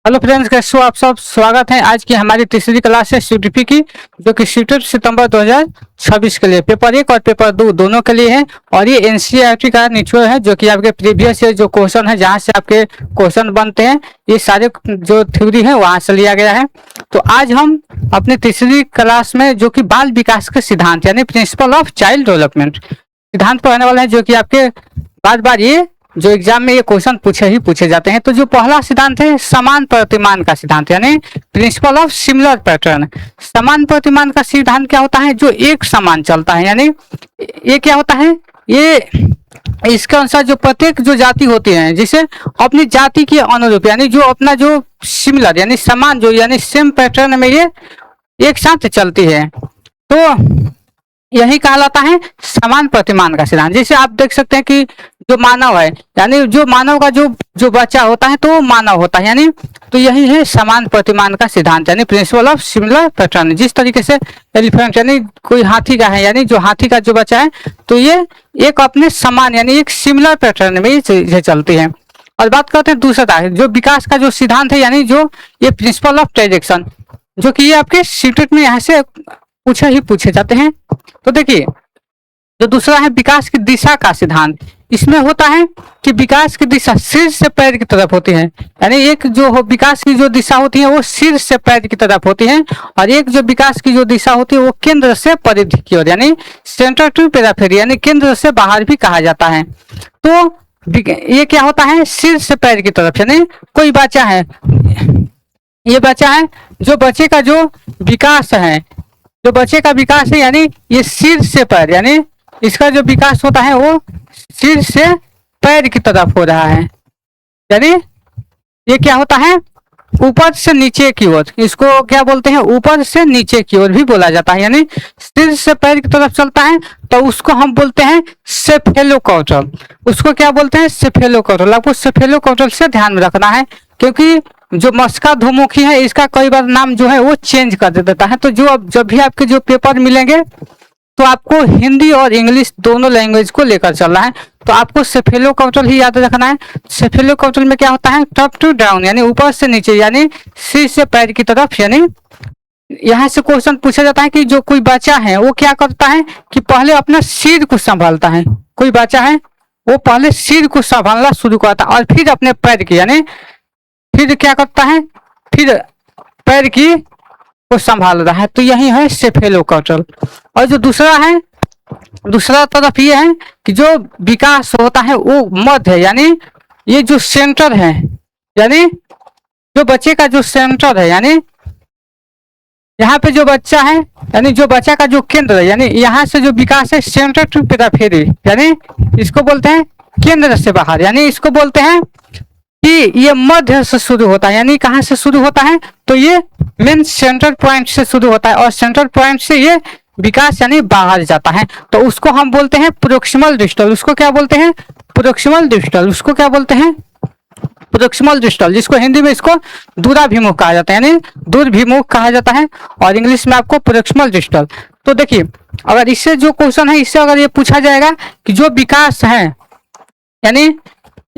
Hello friends, कैसे हो आप सब। स्वागत है आज की हमारी तीसरी क्लास है सीटीपी की, जो कि सीटेट सितंबर 2026 के लिए पेपर 1 और पेपर 2 दोनों के लिए है। और ये एनसीईआरटी का निचोड़ है, जो कि आपके प्रीवियस ईयर जो क्वेश्चन है, जहां से आपके क्वेश्चन बनते हैं, ये सारे जो थ्योरी है वहां से लिया गया है। तो आज हम अपनी तीसरी क्लास में जो कि बाल विकास के सिद्धांत यानी प्रिंसिपल ऑफ चाइल्ड डेवलपमेंट सिद्धांत पढ़ने वाले हैं, जो कि आपके बार बार ये जो एग्जाम में ये क्वेश्चन पूछे जाते हैं। तो जो पहला सिद्धांत है समान प्रतिमान का सिद्धांत यानी प्रिंसिपल ऑफ सिमिलर पैटर्न। समान प्रतिमान का सिद्धांत क्या होता है? जो एक समान चलता है, यानी ये क्या होता है, ये इसके अनुसार जो प्रत्येक जो जाति होती है, जिसे अपनी जाति के अनुरूप यानी जो अपना जो सिमिलर यानी समान जो यानी सेम पैटर्न में ये एक साथ चलती है, तो यही कहलाता है समान प्रतिमान का सिद्धांत। जैसे आप देख सकते हैं कि जो मानव है, यानी जो मानव का जो जो बच्चा होता है तो वो मानव होता है, यानी तो यही है समान प्रतिमान का सिद्धांत यानी प्रिंसिपल ऑफ सिमिलर पैटर्न। जिस तरीके से एलिफेंट यानी कोई हाथी का है, यानी जो हाथी का जो बच्चा है, तो ये एक अपने समान यानी एक सिमिलर पैटर्न में ये चलती है। और बात करते हैं दूसरा जो विकास का जो सिद्धांत है, यानी जो ये प्रिंसिपल ऑफ डायरेक्शन, जो कि ये आपके सीटेट में यहाँ से पूछे जाते हैं। तो देखिए, जो दूसरा है विकास की दिशा का सिद्धांत, इसमें होता है कि विकास की दिशा सिर से पैर की तरफ होती है, यानी एक जो विकास की जो दिशा होती है वो सिर से पैर की तरफ होती है, और एक जो विकास की जो दिशा होती है वो केंद्र से परिधि की ओर यानी सेंटर टू पेराफेरी यानी केंद्र से बाहर भी कहा जाता है। तो ये क्या होता है? सिर से पैर की तरफ, यानी कोई बच्चा है, ये बच्चा है, जो बच्चे का जो विकास है, जो बच्चे का विकास है, यानी ये सिर से पैर यानी इसका जो विकास होता है वो सिर से पैर की तरफ हो रहा है, यानी ये क्या होता है? ऊपर से नीचे की ओर, इसको क्या बोलते हैं? ऊपर से नीचे की ओर भी बोला जाता है, यानी सिर से पैर की तरफ चलता है तो उसको हम बोलते हैं सेफेलोकॉर्टल। उसको क्या बोलते हैं? सेफेलोकॉर्टल। आपको सेफेलोकॉर्टल से ध्यान में रखना है, क्योंकि जो मस्का धुमुखी है इसका कई बार नाम जो है वो चेंज कर देता है। तो जो अब जब भी आपके जो पेपर मिलेंगे तो आपको हिंदी और इंग्लिश दोनों लैंग्वेज को लेकर चलना है, तो आपको सेफेलोकॉर्टल ही याद रखना है। सेफेलोकॉर्टल में क्या होता है? टॉप टू डाउन यानी ऊपर से नीचे, यानी सिर से पैर की तरफ। यानी यहाँ से क्वेश्चन पूछा जाता है कि जो कोई बच्चा है वो क्या करता है कि पहले अपना सिर को संभालता है। कोई बच्चा है वो पहले सिर को संभालना शुरू करता है और फिर अपने पैर की, यानी फिर क्या करता है? फिर पैर की को संभाल रहा है। तो यही है सेफेलोकॉर्टल। और जो दूसरा है, दूसरा तरफ ये है कि जो विकास होता है वो मध्य है, यानी ये जो सेंटर है, यानी जो बच्चे का जो सेंटर है, यानी यहाँ पे जो बच्चा है, यानी जो बच्चा का जो केंद्र है, यानी यहाँ से जो विकास है सेंटर टू पेराफेरी, यानी इसको बोलते हैं केंद्र से बाहर, यानी इसको बोलते हैं कि ये मध्य से शुरू होता है। यानी कहाँ से शुरू होता है? तो ये मेन सेंटर पॉइंट से शुरू होता है और सेंटर पॉइंट से ये विकास यानी बाहर जाता है, तो उसको हम बोलते हैं प्रोक्सिमल डिस्टल। उसको क्या बोलते हैं? Proximal distal. उसको क्या बोलते हैं? प्रोक्सिमल डिस्टल, जिसको हिंदी में इसको दूराभिमुख कहा जाता है, यानी दूरभिमुख कहा जाता है, और इंग्लिश में आपको प्रोक्सिमल डिस्टल। तो देखिए, अगर इससे जो क्वेश्चन है, इससे अगर ये पूछा जाएगा कि जो विकास है, यानी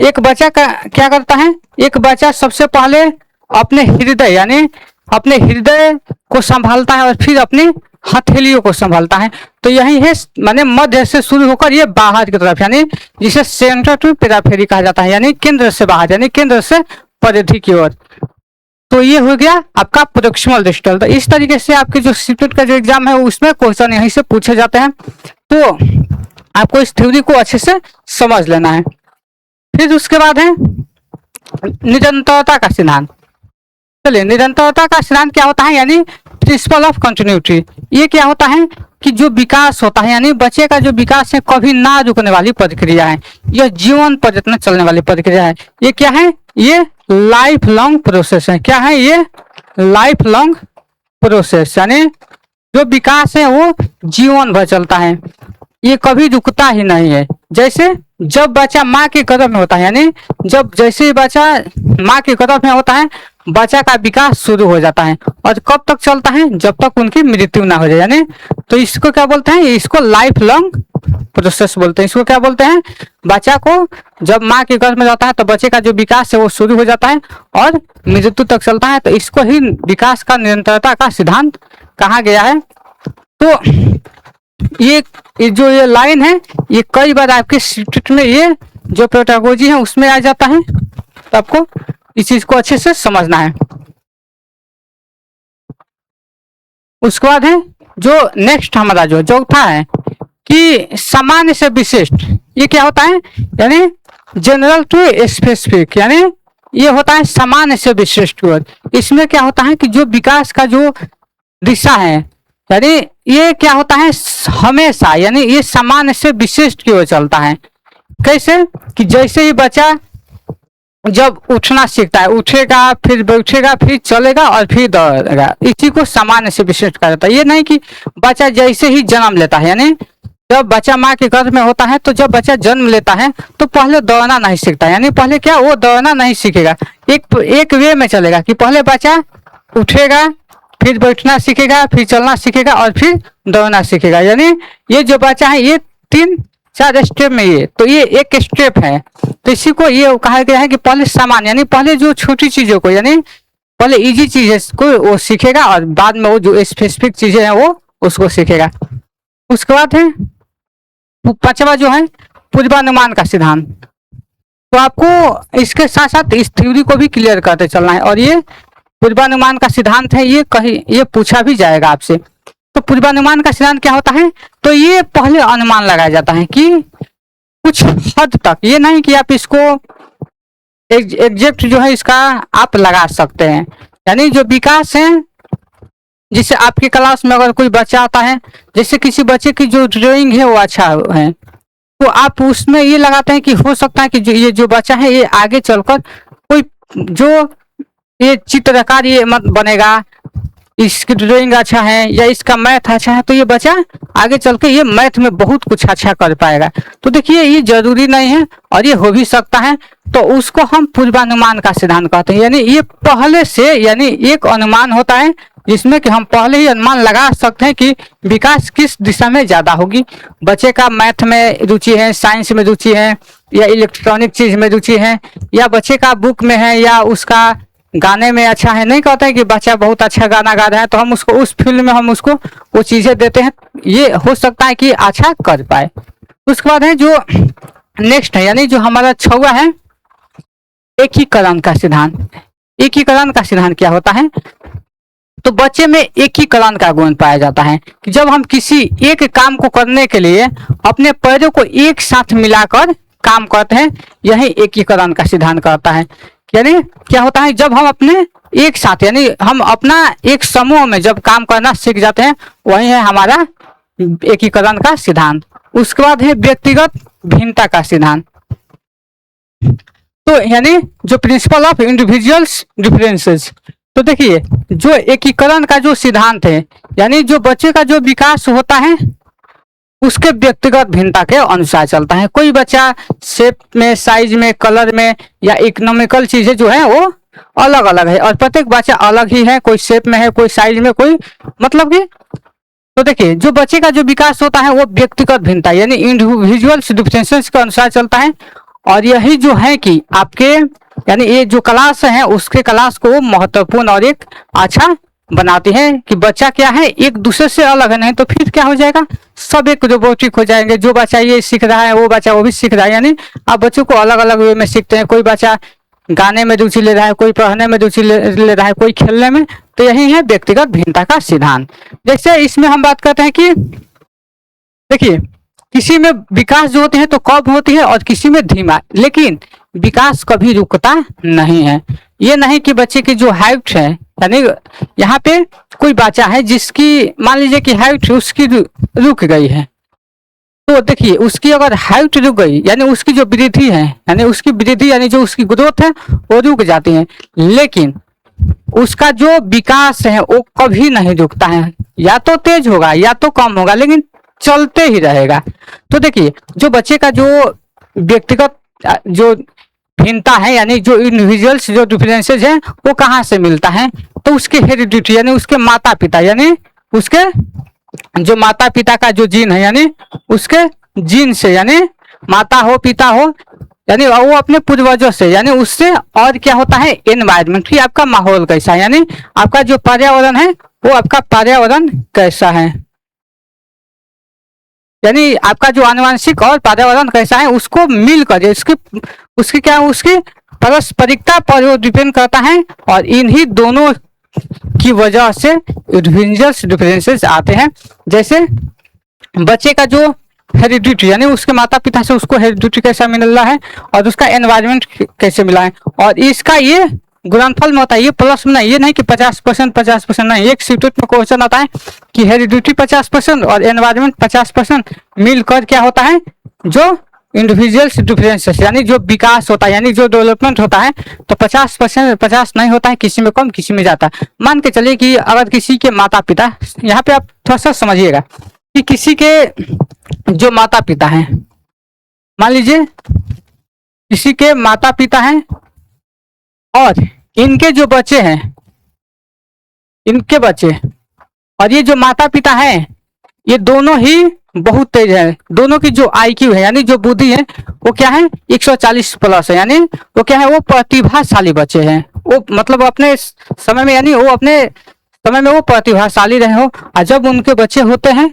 एक बच्चा का क्या करता है? एक बच्चा सबसे पहले अपने हृदय यानी अपने हृदय को संभालता है और फिर अपनी हथेलियों को संभालता है। तो यही है, माने मध्य से शुरू होकर ये बाहर की तरफ, यानी जिसे सेंटर टू पेराफेरी कहा जाता है, यानी केंद्र से बाहर, यानी केंद्र से परिधि की ओर। तो ये हो गया आपका प्रोक्सिमल डिस्टल। तो इस तरीके से आपके जो सीटेट का जो एग्जाम है उसमें क्वेश्चन यहीं से पूछे जाते हैं। तो आपको इस थ्योरी को अच्छे से समझ लेना है। फिर उसके बाद है निरंतरता का सिद्धांत। चलिए, निरंतरता का सिद्धांत क्या होता है? यानी प्रिंसिपल ऑफ कंटिन्यूटी। ये क्या होता है कि जो विकास होता है, यानी बच्चे का जो विकास है, कभी ना रुकने वाली प्रक्रिया है, यह जीवन पर्यंत चलने वाली प्रक्रिया है। ये क्या है? ये लाइफ लॉन्ग प्रोसेस है। क्या है? ये लाइफ लॉन्ग प्रोसेस, यानी जो विकास है वो जीवन भर चलता है, ये कभी रुकता ही नहीं है। जैसे जब बच्चा माँ के गर्भ में होता है, यानी जब जैसे ही बच्चा माँ के गर्भ में होता है, बच्चा का विकास शुरू हो जाता है, और कब तक चलता है? जब तक उनकी मृत्यु ना हो जाए, यानी तो इसको क्या बोलते हैं? इसको लाइफ लॉन्ग प्रोसेस बोलते हैं। इसको क्या बोलते हैं? बच्चा को जब माँ के गर्भ में रहता है तो बच्चे का जो विकास है वो शुरू हो जाता है और मृत्यु तक चलता है। तो इसको ही विकास का निरंतरता का सिद्धांत कहा गया है। तो ये लाइन है ये कई बार आपके स्क्रिप्ट में ये जो पेडागोजी है उसमें आ जाता है। तो आपको इस चीज को अच्छे से समझना है। उसके बाद है जो नेक्स्ट हमारा जो चौथा है कि सामान्य से विशिष्ट। ये क्या होता है? यानी जनरल टू स्पेसिफिक, यानी ये होता है सामान्य से विशिष्ट की ओर। इसमें क्या होता है कि जो विकास का जो दिशा है यानी ये क्या होता है हमेशा, यानी ये सामान्य से विशिष्ट की ओर चलता है। कैसे? कि जैसे ही बच्चा जब उठना सीखता है, उठेगा फिर बैठेगा फिर चलेगा और फिर दौड़ेगा, इसी को सामान्य से विशिष्ट कहा जाता है। ये नहीं कि बच्चा जैसे ही जन्म लेता है, यानी जब बच्चा माँ के गर्भ में होता है तो जब बच्चा जन्म लेता है तो पहले दौड़ना नहीं सीखता, यानी पहले क्या वो दौड़ना नहीं सीखेगा, एक वे में चलेगा कि पहले बच्चा उठेगा फिर बैठना सीखेगा फिर चलना सीखेगा और फिर दौड़ना सीखेगा। यानी ये जो बच्चा है ये 3-4 स्टेप में तो ये एक स्टेप है। तो इसी को ये कहा गया है कि पहले सामान्य, यानी पहले जो छोटी चीजों को, यानी पहले इजी चीजें को वो सीखेगा और बाद में वो जो स्पेसिफिक चीजें हैं वो उसको सीखेगा। उसके बाद है 5वां जो है पूर्वानुमान का सिद्धांत। तो आपको इसके साथ साथ इस थ्योरी को भी क्लियर करते चलना है। और ये पूर्वानुमान का सिद्धांत है, ये पूछा भी जाएगा आपसे। तो पूर्वानुमान का सिद्धांत क्या होता है? तो ये पहले अनुमान लगाया जाता है कि कुछ हद तक, ये नहीं कि आप इसको एग्जैक्ट जो है इसका आप लगा सकते हैं। यानी जो विकास है, जैसे आपकी क्लास में अगर कोई बच्चा आता है, जैसे किसी बच्चे की जो ड्राइंग है वो अच्छा है तो आप उसमें ये लगाते हैं कि हो सकता है कि ये जो बच्चा है ये आगे चलकर कोई जो ये चित्रकार ये मत बनेगा, इसकी ड्राइंग अच्छा है या इसका मैथ अच्छा है तो ये बच्चा आगे चल के ये मैथ में बहुत कुछ अच्छा कर पाएगा। तो देखिए ये जरूरी नहीं है और ये हो भी सकता है, तो उसको हम पूर्वानुमान का सिद्धांत कहते हैं। यानी ये पहले से, यानी एक अनुमान होता है जिसमें कि हम पहले ही अनुमान लगा सकते हैं कि विकास किस दिशा में ज्यादा होगी। बच्चे का मैथ में रुचि है, साइंस में रुचि है या इलेक्ट्रॉनिक चीज में रुचि है या बच्चे का बुक में है या उसका गाने में अच्छा है। नहीं कहते हैं कि बच्चा बहुत अच्छा गाना गा रहा है तो हम उसको उस फील्ड में हम उसको वो चीजें देते हैं, ये हो सकता है कि अच्छा कर पाए। उसके बाद है जो नेक्स्ट है, यानी जो हमारा 6वां है एकीकरण का सिद्धांत। एकीकरण का सिद्धांत क्या होता है? तो बच्चे में एकीकरण का गुण पाया जाता है कि जब हम किसी एक काम को करने के लिए अपने पैरों को एक साथ मिलाकर काम करते हैं, यही एकीकरण का सिद्धांत कहता है। यानी क्या होता है जब हम अपने एक साथ, यानी हम अपना एक समूह में जब काम करना सीख जाते हैं, वही है हमारा एकीकरण का सिद्धांत। उसके बाद है व्यक्तिगत भिन्नता का सिद्धांत। तो यानी जो प्रिंसिपल ऑफ इंडिविजुअल्स डिफरेंसेस। तो देखिए जो एकीकरण का जो सिद्धांत है, यानी जो बच्चे का जो विकास होता है उसके व्यक्तिगत भिन्नता के अनुसार चलता है। कोई बच्चा शेप में, साइज में, कलर में या इकोनॉमिकल चीजें जो है वो अलग अलग है और प्रत्येक बच्चा अलग ही है, कोई शेप में है, कोई साइज में, कोई मतलब कि। तो देखिए जो बच्चे का जो विकास होता है वो व्यक्तिगत भिन्नता यानी इंडिविजुअल्स डिफरेंसेस के अनुसार चलता है। और यही जो है कि आपके यानी ये जो क्लास है उसके क्लास को महत्वपूर्ण और एक अच्छा बनाती है कि बच्चा क्या है एक दूसरे से अलग है, नहीं तो फिर क्या हो जाएगा सब एक रोबोटिक हो जाएंगे। जो बच्चा ये सीख रहा है वो बच्चा वो भी सीख रहा है, यानी आप बच्चों को अलग अलग वे में सीखते हैं। कोई बच्चा गाने में रुचि ले रहा है, कोई पढ़ने में रुचि ले रहा है, कोई खेलने में। तो यही है व्यक्तिगत भिन्नता का सिद्धांत। जैसे इसमें हम बात करते हैं कि देखिए किसी में विकास जो होते हैं तो कब होती है और किसी में धीमा, लेकिन विकास कभी रुकता नहीं है। ये नहीं कि बच्चे की जो हाइट है, यानी यहाँ पे कोई बच्चा है जिसकी मान लीजिए कि हाइट उसकी रुक गई है, तो देखिए उसकी अगर हाइट रुक गई यानी उसकी जो वृद्धि है, यानी उसकी वृद्धि यानी जो उसकी ग्रोथ है वो रुक जाती है, लेकिन उसका जो विकास है वो कभी नहीं रुकता है। या तो तेज होगा या तो कम होगा, लेकिन चलते ही रहेगा। तो देखिए जो बच्चे का जो व्यक्तिगत जो भिन्नता है यानी जो इंडिविजुअल्स जो डिफरेंसेस हैं वो कहाँ से मिलता है, तो उसके हेरिडिटी यानी उसके माता पिता, यानी उसके जो माता पिता का जो जीन है यानी उसके जीन से, यानी माता हो पिता हो, यानी वो अपने पूर्वजों से, यानी उससे, और क्या होता है एनवायरमेंट, कि आपका माहौल कैसा है, यानी आपका जो पर्यावरण है वो आपका पर्यावरण कैसा है, यानी आपका जो आनुवंशिक और पर्यावरण कैसा है उसको मिलकर उसकी उसकी क्या उसकी पारस्परिकता पर वो डिपेंड करता है। और इन्हीं दोनों की वजह से इंडिविजुअल डिफरेंसेस आते हैं। जैसे बच्चे का जो हेरिडिटी, यानी उसके माता पिता से उसको हेरिडिटी कैसा मिला है और उसका एनवायरनमेंट कैसे मिला है, और इसका ये गुणनफल में होता है, ये प्लस में नहीं, ये नहीं कि 50% 50% नहीं। एक सीटेट में क्वेश्चन आता है कि हेरिडिटी 50% और एनवायरनमेंट 50% मिलकर क्या होता है, जो इंडिविजुअल्स डिफरेंसेस, यानी जो विकास होता है, यानी जो डेवलपमेंट होता है, तो 50% 50 नहीं होता है, किसी में कम किसी में जाता है। मान के चलिए कि अगर किसी के माता पिता, यहाँ पे आप थोड़ा सा समझिएगा कि किसी के जो माता पिता हैं, मान लीजिए किसी के माता पिता हैं और इनके जो बच्चे हैं, इनके बच्चे और ये जो माता पिता हैं, ये दोनों ही बहुत तेज है। दोनों की जो आईक्यू है, यानी जो बुद्धि है, वो क्या है 140 प्लस है, यानी वो क्या है, वो प्रतिभाशाली बच्चे हैं। वो मतलब अपने समय में, यानी वो अपने समय में वो प्रतिभाशाली रहे हो। और जब उनके बच्चे होते हैं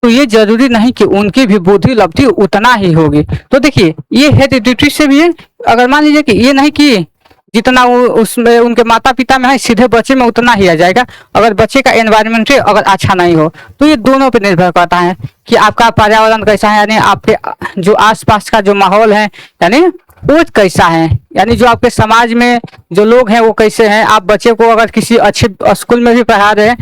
तो ये जरूरी नहीं कि उनकी भी बुद्धि लब्धि उतना ही होगी। तो देखिए ये हेरिडिटी से भी है। अगर मान लीजिए कि ये नहीं कि जितना वो उसमें उनके माता पिता में है सीधे बच्चे में उतना ही आ जाएगा। अगर बच्चे का एनवायरनमेंट अगर अच्छा नहीं हो तो ये दोनों पे निर्भर करता है कि आपका पर्यावरण कैसा है, यानी आपके जो आसपास का जो माहौल है, यानी वो कैसा है, यानी जो आपके समाज में जो लोग हैं वो कैसे हैं। आप बच्चे को अगर किसी अच्छे स्कूल में भी पढ़ा रहे हैं,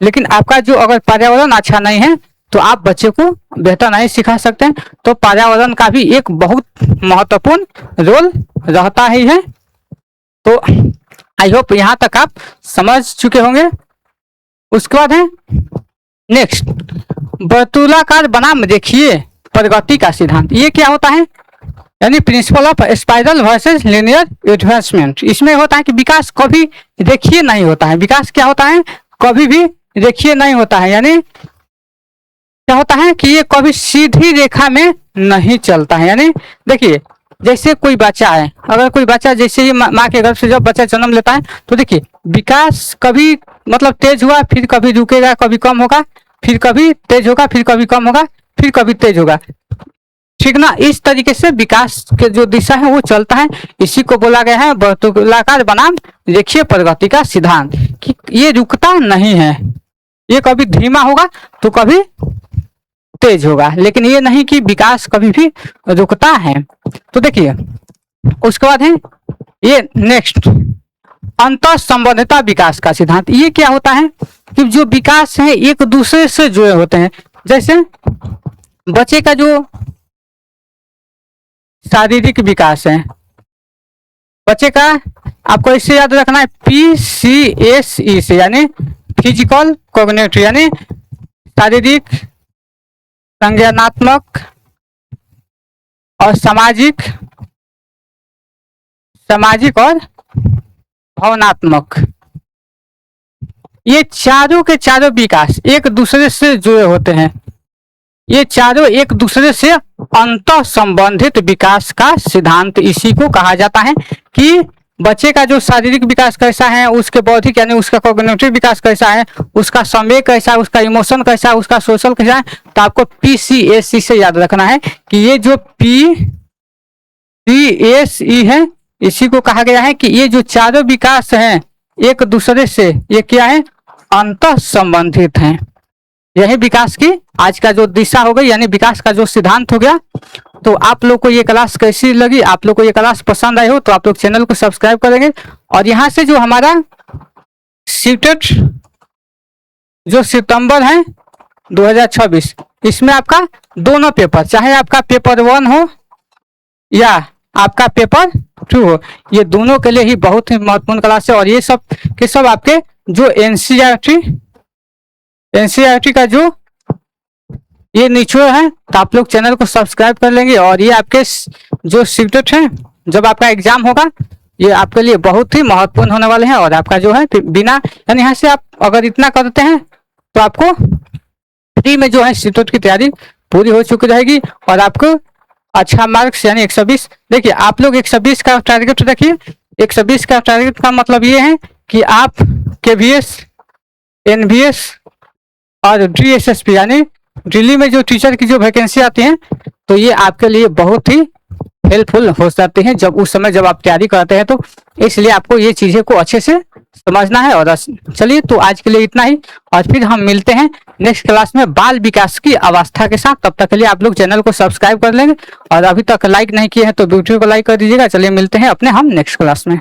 लेकिन आपका जो अगर पर्यावरण अच्छा नहीं है तो आप बच्चे को बेहतर नहीं सिखा सकते हैं। तो पर्यावरण का भी एक बहुत महत्वपूर्ण रोल रहता ही है। तो आई होप यहाँ तक आप समझ चुके होंगे। उसके बाद है नेक्स्ट, वर्तुलाकार बनाम रेखीय प्रगति का सिद्धांत। ये क्या होता है, यानी principle of spiral versus linear advancement. इसमें होता है कि विकास कभी रेखीय नहीं होता है। विकास क्या होता है, कभी भी रेखीय नहीं होता है, यानी क्या होता है कि ये कभी सीधी रेखा में नहीं चलता है। यानी देखिए जैसे कोई बच्चा है, अगर कोई बच्चा जैसे ही माँ के गर्भ से जब बच्चा जन्म लेता है तो देखिए विकास कभी मतलब तेज हुआ, फिर कभी रुकेगा, कभी कम होगा, फिर कभी तेज होगा, फिर कभी कम होगा, फिर कभी तेज होगा, ठीक ना। इस तरीके से विकास के जो दिशा है वो चलता है। इसी को बोला गया है वर्तुलाकार बनाम रेखीय प्रगति का सिद्धांत, कि ये रुकता नहीं है। ये कभी धीमा होगा तो कभी तेज होगा, लेकिन ये नहीं कि विकास कभी भी रुकता है। तो देखिए उसके बाद है ये नेक्स्ट, अंतर संबंधिता विकास का सिद्धांत। ये क्या होता है कि जो विकास है एक दूसरे से जुड़े होते हैं। जैसे बच्चे का जो शारीरिक विकास है, बच्चे का आपको इससे याद रखना है PCSE से, यानी फिजिकल कॉग्निटिव, यानी शारीरिक, संज्ञानात्मक और सामाजिक और भावनात्मक। ये चारों के चारों विकास एक दूसरे से जुड़े होते हैं। ये चारों एक दूसरे से अंतः संबंधित विकास का सिद्धांत इसी को कहा जाता है, कि बच्चे का जो शारीरिक विकास कैसा है, उसके बौद्धिक यानी उसका कॉग्निटिव विकास कैसा है, उसका संवेग कैसा है, उसका इमोशन कैसा है, उसका सोशल कैसा है। तो आपको PCSE से याद रखना है कि ये जो PCSE है इसी को कहा गया है कि ये जो चारों विकास हैं एक दूसरे से ये क्या है, अंतः संबंधित हैं। यही विकास की आज का जो दिशा हो गई, यानी विकास का जो सिद्धांत हो गया। तो आप लोग को ये क्लास कैसी लगी, आप लोग को ये क्लास पसंद आई हो तो आप लोग चैनल को सब्सक्राइब करेंगे। और यहाँ से जो हमारा सीटेट जो सितंबर है 2026, इसमें आपका दोनों पेपर, चाहे आपका पेपर 1 हो या आपका पेपर 2 हो, ये दोनों के लिए ही बहुत ही महत्वपूर्ण क्लास है। और ये सब के सब आपके जो NCERT का जो ये निचोड़ है, तो आप लोग चैनल को सब्सक्राइब कर लेंगे। और ये आपके जो सीटेट है जब आपका एग्जाम होगा ये आपके लिए बहुत ही महत्वपूर्ण होने वाले हैं। और आपका जो है बिना, यानी यहाँ से आप अगर इतना करते हैं तो आपको फ्री में जो है सीटेट की तैयारी पूरी हो चुकी रहेगी और आपको अच्छा मार्क्स यानी 120। देखिए आप लोग 120 का टारगेट रखिए। 120 का टारगेट का मतलब ये है कि आप KVS, NVS और DSSP यानी दिल्ली में जो टीचर की जो वैकेंसी आती हैं, तो ये आपके लिए बहुत ही हेल्पफुल हो जाते हैं जब उस समय जब आप तैयारी करते हैं। तो इसलिए आपको ये चीज़ें को अच्छे से समझना है। और चलिए तो आज के लिए इतना ही, और फिर हम मिलते हैं नेक्स्ट क्लास में बाल विकास की अवस्था के साथ। तब तक के लिए आप लोग चैनल को सब्सक्राइब कर लेंगे और अभी तक लाइक नहीं किए हैं तो वीडियो को लाइक कर दीजिएगा। चलिए मिलते हैं अपने हम नेक्स्ट क्लास में।